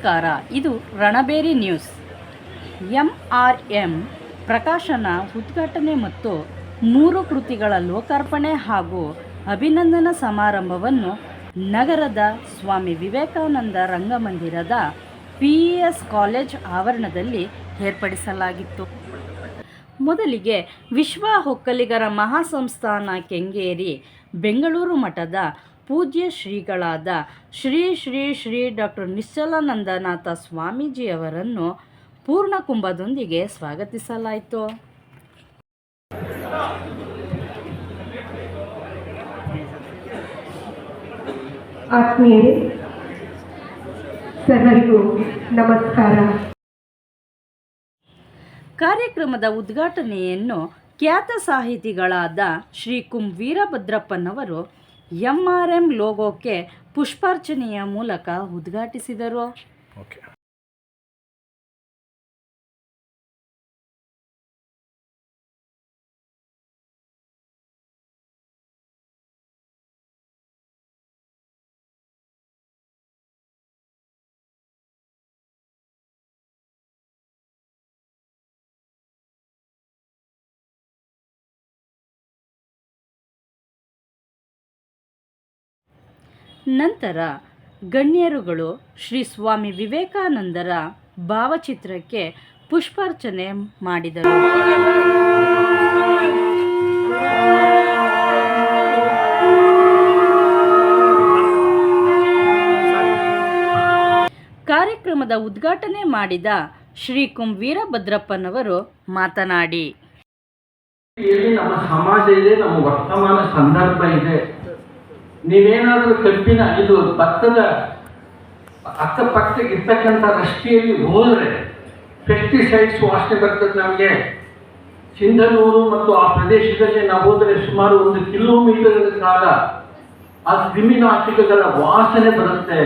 ನಮಸ್ಕಾರ. ಇದು ರಣಬೇರಿ news. MRM ಪ್ರಕಾಶನ ಉದ್ಘಾಟನೆ ಮತ್ತು 3 ಕೃತಿಗಳ ಲೋಕಾರ್ಪಣೆ ಹಾಗೂ ಅಭಿನಂದನಾ ಸಮಾರಂಭವನ್ನು ನಗರದ ಸ್ವಾಮಿ ವಿವೇಕಾನಂದ ರಂಗಮಂದಿರದ PES ಕಾಲೇಜ್ ಆವರಣದಲ್ಲಿ ಏರ್ಪಡಿಸಲಾಗಿತ್ತು. ಮೊದಲಿಗೆ ವಿಶ್ವ ಒಕ್ಕಲಿಗರ ಮಹಾಸಂಸ್ಥಾನ ಕೆಂಗೇರಿ ಬೆಂಗಳೂರು ಮಠದ ಪೂಜ್ಯ ಶ್ರೀಗಳಾದ ಶ್ರೀ ಶ್ರೀ ಶ್ರೀ ಡಾಕ್ಟರ್ ನಿಶ್ಚಲಾನಂದನಾಥ ಸ್ವಾಮೀಜಿಯವರನ್ನು ಪೂರ್ಣಕುಂಭದೊಂದಿಗೆ ಸ್ವಾಗತಿಸಲಾಯಿತು. ಆತ್ಮೀಯರೇ, ಸರ್ವರಿಗೂ ನಮಸ್ಕಾರ. ಕಾರ್ಯಕ್ರಮದ ಉದ್ಘಾಟನೆಯನ್ನು ಖ್ಯಾತ ಸಾಹಿತಿಗಳಾದ ಶ್ರೀ ಕುಂ ವೀರಭದ್ರಪ್ಪನವರು MRM ಲೋಗೋಕ್ಕೆ ಪುಷ್ಪಾರ್ಚನೆಯ ಮೂಲಕ ಉದ್ಘಾಟಿಸಿದರು. ನಂತರ ಗಣ್ಯರುಗಳು ಶ್ರೀ ಸ್ವಾಮಿ ವಿವೇಕಾನಂದರ ಭಾವಚಿತ್ರಕ್ಕೆ ಪುಷ್ಪಾರ್ಚನೆ ಮಾಡಿದರು. ಕಾರ್ಯಕ್ರಮದ ಉದ್ಘಾಟನೆ ಮಾಡಿದ ಶ್ರೀ ಕುಂ ವೀರಭದ್ರಪ್ಪನವರು ಮಾತನಾಡಿ, ನಮ್ಮ ಸಮಾಜ ಇದೆ, ನಮ್ಮ ವರ್ತಮಾನ ಸಂದರ್ಭ ಇದೆ. ನೀವೇನಾದರೂ ಕಬ್ಬಿನ ಇದು ಭತ್ತದ ಅಕ್ಕಪಕ್ಕ ಇರ್ತಕ್ಕಂಥ ರಸ್ತೆಯಲ್ಲಿ ಹೋದರೆ ಪೆಸ್ಟಿಸೈಡ್ಸ್ ವಾಸನೆ ಬರ್ತದೆ. ನಮಗೆ ಸಿಂಧನೂರು ಮತ್ತು ಆ ಪ್ರದೇಶದಲ್ಲಿ ನಾವು ಹೋದರೆ ಸುಮಾರು 1 ಕಿಲೋಮೀಟರ್ ಕಾಲ ಆ ಕ್ರಿಮಿನಾಶಕಗಳ ವಾಸನೆ ಬರುತ್ತೆ.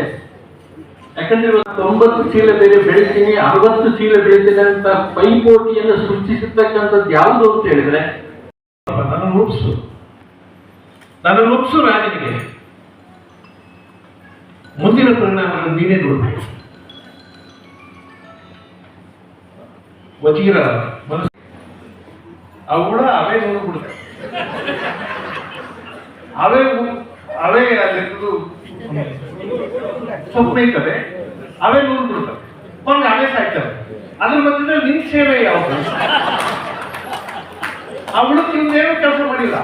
ಯಾಕಂದ್ರೆ 90 ಚೀಲ ಬೇರೆ ಬೆಳಿತೀನಿ, 60 ಚೀಲ ಬೆಳಿತೀನಿ ಅಂತ ಪೈಪೋಟಿಯನ್ನು ಸೃಷ್ಟಿಸತಕ್ಕಂಥದ್ದು ಯಾವುದು ಅಂತ ಹೇಳಿದ್ರೆ ನನ್ನ ರೂಪಿಸು ರಾಜನಿಗೆ ಮುಂದಿನ ಪರಿಣಾಮಗಳನ್ನು ನೀನೇ ನೋಡ್ಬೇಕು. ವಜೀರ ಮನಸ್ಸು ಅವು ಕೂಡ ಅವೇ ನೋಡ್ಬಿಡುತ್ತೆ. ಅವೇ ಅಲ್ಲಿ ಸ್ವಪ್ನೈತವೆ, ಅವೇ ನೋಡ್ಬಿಡ್ತವೆ, ಒಂದು ಅವೇ ಸಾಯ್ತವೆ. ಅದ್ರ ಮಧ್ಯದಲ್ಲಿ ನಿನ್ ಸೇವೆ ಯಾವುದು? ಅವಳು ನಿಮ್ದೇನು ಕೆಲಸ ಮಾಡಿಲ್ಲ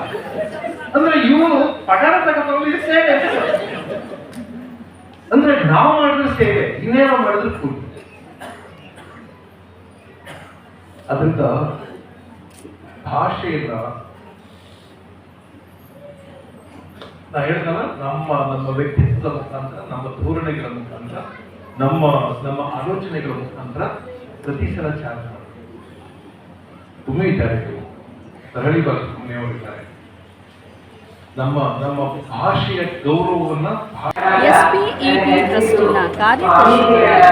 ಅಂದ್ರೆ ಇವನು ಪಗಾರ ತಗೊಂಡು ಸೇವೆ ಅಂದ್ರೆ ನಾವು ಮಾಡಿದ್ರೆ ಸೇವೆ, ಇನ್ನೇನೋ ಮಾಡಿದ್ರೆ ಕೂಲಿ. ಅದರಿಂದ ಭಾಷೆಯಿಂದ ನಾ ಹೇಳ್ತಾನ ನಮ್ಮ ವ್ಯಕ್ತಿತ್ವದ ಮುಖಾಂತರ, ನಮ್ಮ ಧೋರಣೆಗಳ ಮುಖಾಂತರ, ನಮ್ಮ ಆಲೋಚನೆಗಳ ಮುಖಾಂತರ ಪ್ರತಿ ಸಲ ಚಾರ್ಜ್ ಮಾಡ್ತಾರೆ. ತುಂಬ ಇದ್ದಾರೆ, ತರಳಿ ಬಾಗಿದ್ದಾರೆ. ನಮ್ಮ ಭಾಷೆಯ ಗೌರವವನ್ನು SPED ಟ್ರಸ್ಟಿನ ಕಾರ್ಯದರ್ಶಿಯಾದ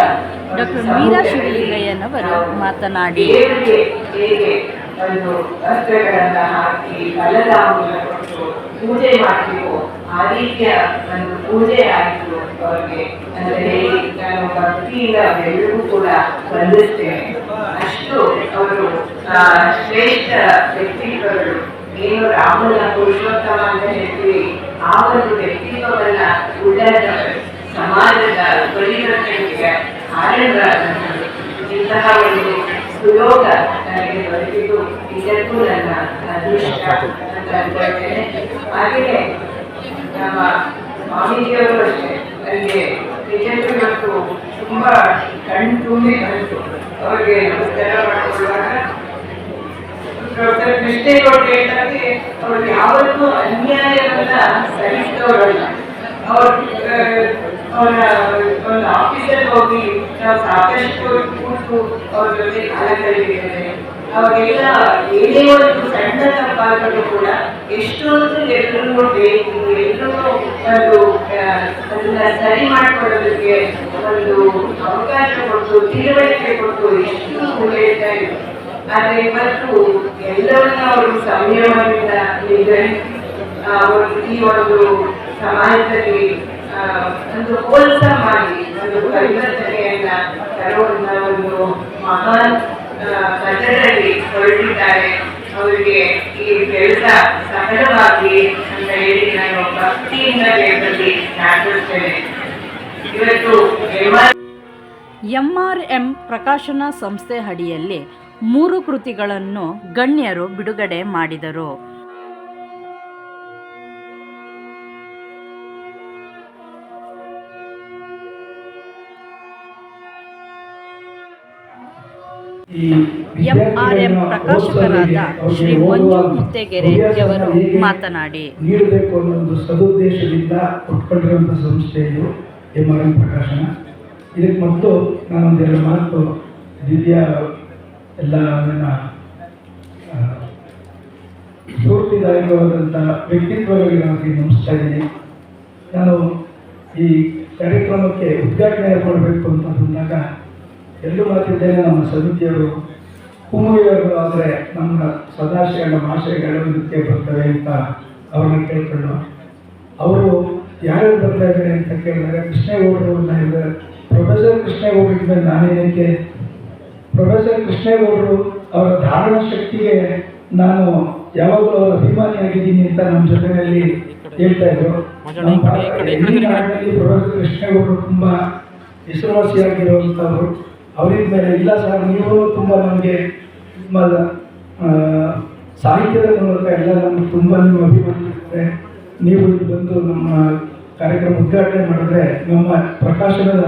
ಡಾಕ್ಟರ್ ಮೀರಾ ಶಿವಲಿಂಗಯ್ಯನವರು ಮಾತನಾಡಿ, ಪೂಜೆ ಮಾಡ್ತೀವೋ ಆ ರೀತಿಯ ಒಂದು ಪೂಜೆ ಆಯಿತು ಅವ್ರಿಗೆ. ಅಂದರೆ ನಾನು ಭಕ್ತಿಯಿಂದ ಎಲ್ಲರೂ ಕೂಡ ಬಂದಿರ್ತೇನೆ. ಅಷ್ಟು ಅವರು ಶ್ರೇಷ್ಠ ವ್ಯಕ್ತಿತ್ವಗಳು. ಏನು ರಾಮನ ಪುರುಷೋತ್ತಮ ಅಂತ ಹೇಳ್ತೀವಿ, ಆ ಒಂದು ವ್ಯಕ್ತಿತ್ವವನ್ನ ಉಳ್ಳದ ಸಮಾಜದ ಪರಿವರ್ತನೆಗೆ ಕಾರಣರಾದಂಥದ್ದು. ಇಂತಹ ಒಂದು ಸುಯೋಗ ನನಗೆ ದೊರೆತಿದ್ದು ಇದಕ್ಕೂ ನನ್ನ ಅದೃಷ್ಟ ಅಂತ ಅನ್ಕೊಳ್ತೇನೆ. ಹಾಗೆಯೇ ನಮ್ಮ ಸ್ವಾಮೀಜಿಯವರು ಅಷ್ಟೇ ನನಗೆ ನಿಜಕ್ಕೂ ಇವತ್ತು ತುಂಬಾ ಕಣ್ಣು ತುಂಬಿ ಬಂತು. ಅವ್ರಿಗೆ ನಮಸ್ಕಾರ ಮಾಡಿಕೊಳ್ಳುವಾಗ ಡಾಕ್ಟರ್ ಕೃಷ್ಣೇಗೌಡರು ಹೇಳ್ತಾರೆ, ಅವ್ರು ಯಾವತ್ತೂ ಅನ್ಯಾಯವನ್ನ ಸಹಿಸಿದವರಲ್ಲ. ಅವರ ಒಂದು ಆಫೀಸಲ್ಲಿ ಹೋಗಿ ನಾವು ಸಾಕಷ್ಟು ಕೂತು ಅವ್ರ ಜೊತೆ ಕಾಲ ಕಳೆದಿದ್ದೇವೆ. ಅವಾಗೆಲ್ಲ ಏನೇ ಒಂದು ಸಣ್ಣ ತಪ್ಪಾದರೂ ಕೂಡ ಎಷ್ಟೊಂದು ಎಲ್ಲರೂ ಬೇಕು, ಎಲ್ಲರೂ ಅದನ್ನ ಸರಿ ಮಾಡಿಕೊಳ್ಳೋದಕ್ಕೆ ಒಂದು ಅವಕಾಶ ಕೊಟ್ಟು, ತಿಳುವಳಿಕೆ ಕೊಟ್ಟು ಎಷ್ಟು ಹೇಳ್ತಾ ಇದ್ರು. ಆದರೆ ಇವತ್ತು ಎಲ್ಲವನ್ನ ಅವರು ಸಂಯಮದಿಂದ ನಿರ್ವಹಿಸಿ ಈ ಒಂದು ಸಮಾಜದಲ್ಲಿ ಒಂದು ಹೋಲ್ಸಮ್ ಆಗಿ ಒಂದು ಪರಿವರ್ತನೆಯನ್ನ ಇದೆಯಲ್ಲ ತರೋದನ್ನ ಒಂದು ಮಹಾನ್ ಕನ್ನಡದಲ್ಲಿ ಹೊರಟಿದ್ದಾರೆ. ಅವರಿಗೆ ಈ ಕೆಲಸ ಸಫಲವಾಗಿ ಅಂತ ಹೇಳಿ ನಾನು ಭಕ್ತಿಯಿಂದ ದೇವರಲ್ಲಿ ಪ್ರಾರ್ಥಿಸ್ತೇನೆ. ಇವತ್ತು MRM ಪ್ರಕಾಶನ ಸಂಸ್ಥೆ ಅಡಿಯಲ್ಲಿ 3 ಕೃತಿಗಳನ್ನು ಗಣ್ಯರು ಬಿಡುಗಡೆ ಮಾಡಿದರು. MRM ಪ್ರಕಾಶಕರಾದ ಶ್ರೀ ಮಂಜು ಮುತ್ತೇಗೆರೆಯವರು ಮಾತನಾಡಿ, ನೀಡಬೇಕು ಅನ್ನೋ ಒಂದು ಸದುದ್ದೇಶದಿಂದ ಉಟ್ಕೊಂಡಿರುವಂಥ ಸಂಸ್ಥೆ ಇದು MRM ಪ್ರಕಾಶನ. ಇದಕ್ಕೆ ಮೊದಲು ನಾನೊಂದೆರಡು ಮಾತು ದಿವ್ಯ ಎಲ್ಲ ಸ್ಫೂರ್ತಿದಾಯಕವಾದಂಥ ವ್ಯಕ್ತಿತ್ವಗಳಿಗೆ ನಾನು ನಮಿಸ್ತಾ ಇದ್ದೀನಿ. ನಾನು ಈ ಕಾರ್ಯಕ್ರಮಕ್ಕೆ ಉದ್ಘಾಟನೆ ಮಾಡಬೇಕು ಅಂತ ಬಂದಾಗ ಎಲ್ಲೂ ಮಾತಿದ್ದೇನೆ. ನಮ್ಮ ಸಮಿತಿಯವರು ಕುಮುರಿಯವರು ಆದರೆ ನಮ್ಮ ಸದಾಶಯಗಳ ಭಾಷೆಗಳು ಇದಕ್ಕೆ ಬರ್ತವೆ ಅಂತ ಅವ್ರನ್ನ ಕೇಳ್ಕೊಂಡು ಅವರು ಯಾರ್ಯಾರು ಬರ್ತಾ ಇದ್ದಾರೆ ಅಂತ ಕೇಳಿದಾಗ ಕೃಷ್ಣೇಗೌಡರು ಇದ್ದಾರೆ. ಪ್ರೊಫೆಸರ್ ಕೃಷ್ಣೇಗೌಡರ ಮೇಲೆ ನಾನೇನಕ್ಕೆ ಪ್ರೊಫೆಸರ್ ಕೃಷ್ಣೇಗೌಡರು ಅವರ ಧಾರಣ ಶಕ್ತಿಗೆ ನಾನು ಯಾವಾಗಲೂ ಅವರ ಅಭಿಮಾನಿಯಾಗಿದ್ದೀನಿ ಅಂತ ನಮ್ಮ ಜೊತೆಯಲ್ಲಿ ಹೇಳ್ತಾ ಇದ್ರು. ಪ್ರೊಫೆಸರ್ ಕೃಷ್ಣೇಗೌಡರು ತುಂಬ ಹೆಸರುವಾಸಿಯಾಗಿರುವಂಥವ್ರು. ಅವರಿದ್ದ ಮೇಲೆ ಇಲ್ಲ ಸರ್, ನೀವು ತುಂಬ ನಮಗೆ ನಿಮ್ಮ ಸಾಹಿತ್ಯದ ಮೂಲಕ ಎಲ್ಲ ನಮಗೆ ತುಂಬ ನಿಮ್ಮ ಅಭಿಮಾನಿಸಿದ್ರೆ ನೀವು ಇಲ್ಲಿ ಬಂದು ನಮ್ಮ ಕಾರ್ಯಕ್ರಮ ಉದ್ಘಾಟನೆ ಮಾಡಿದ್ರೆ ನಮ್ಮ ಪ್ರಕಾಶನದ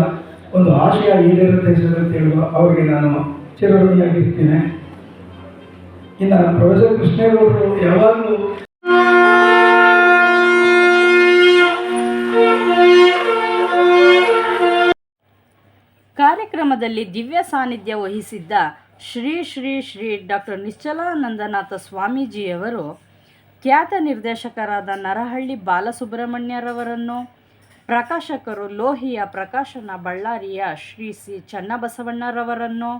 ಒಂದು ಆಶಯ ಈಡೇರುತ್ತೆ ಸರ್ ಅಂತ ಹೇಳುವ ಅವರಿಗೆ ನಾನು ಚಿರಋಣಿಯಾಗಿರ್ತೀನಿ. ಇನ್ನು ಪ್ರೊಫೆಸರ್ ಕೃಷ್ಣೇಗೌಡರು ಯಾವಾಗಲೂ ಕಾರ್ಯಕ್ರಮದಲ್ಲಿ ದಿವ್ಯ ಸಾನ್ನಿಧ್ಯ ವಹಿಸಿದ್ದ ಶ್ರೀ ಶ್ರೀ ಶ್ರೀ ಡಾಕ್ಟರ್ ನಿಶ್ಚಲಾನಂದನಾಥ ಸ್ವಾಮೀಜಿಯವರು ಖ್ಯಾತ ನಿರ್ದೇಶಕರಾದ ನರಹಳ್ಳಿ ಬಾಲಸುಬ್ರಹ್ಮಣ್ಯರವರನ್ನು, ಪ್ರಕಾಶಕರು ಲೋಹಿಯ ಪ್ರಕಾಶನ ಬಳ್ಳಾರಿಯ ಶ್ರೀ ಸಿ ಚನ್ನಬಸವಣ್ಣರವರನ್ನು,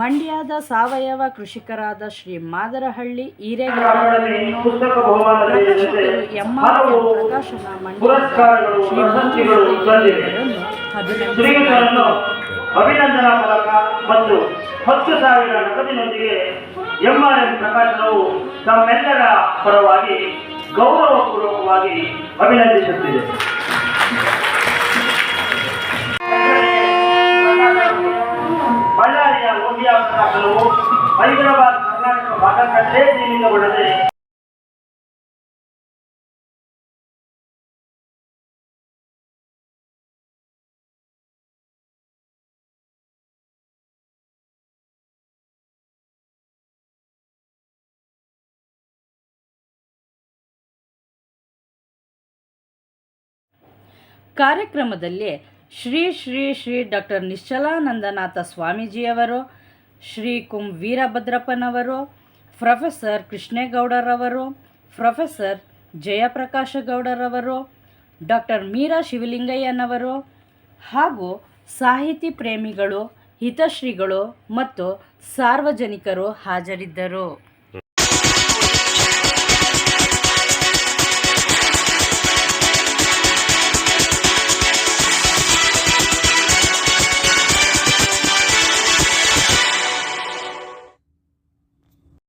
ಮಂಡ್ಯದ ಸಾವಯವ ಕೃಷಿಕರಾದ ಶ್ರೀ ಮಾದರಹಳ್ಳಿ ಈರೇಗೌಡರನ್ನು, ಪ್ರಕಾಶಕರು MRM ಪ್ರಕಾಶನ ಮಂಡ್ಯದ ಶ್ರೀ ಮಂಜುರವರನ್ನು ಶ್ರೀಯುತರನ್ನು ಅಭಿನಂದನಾ ಫಲಕ ಮತ್ತು 10,000 ನಗದಿನೊಂದಿಗೆ MRM ಪ್ರಕಾಶನವು ತಮ್ಮೆಲ್ಲರ ಪರವಾಗಿ ಗೌರವಪೂರ್ವಕವಾಗಿ ಅಭಿನಂದಿಸುತ್ತಿದೆ. ಬಳ್ಳಾರಿಯ ಲೋಹಿಯ ಪ್ರಕಾಶನವು ಹೈದರಾಬಾದ್ ಕರ್ನಾಟಕ ಭಾಗಕ್ಕಷ್ಟೇ ಸೀಮಿತಗೊಳ್ಳದೆ ಕಾರ್ಯಕ್ರಮದಲ್ಲಿ ಶ್ರೀ ಶ್ರೀ ಶ್ರೀ ಡಾಕ್ಟರ್ ನಿಶ್ಚಲಾನಂದನಾಥ ಸ್ವಾಮೀಜಿಯವರು, ಶ್ರೀ ಕುಂ ವೀರಭದ್ರಪ್ಪನವರು, ಪ್ರೊಫೆಸರ್ ಕೃಷ್ಣೇಗೌಡರವರು, ಪ್ರೊಫೆಸರ್ ಜಯಪ್ರಕಾಶ ಗೌಡರವರು, ಡಾಕ್ಟರ್ ಮೀರಾ ಶಿವಲಿಂಗಯ್ಯನವರು ಹಾಗೂ ಸಾಹಿತಿ ಪ್ರೇಮಿಗಳು, ಹಿತಶ್ರೀಗಳು ಮತ್ತು ಸಾರ್ವಜನಿಕರು ಹಾಜರಿದ್ದರು.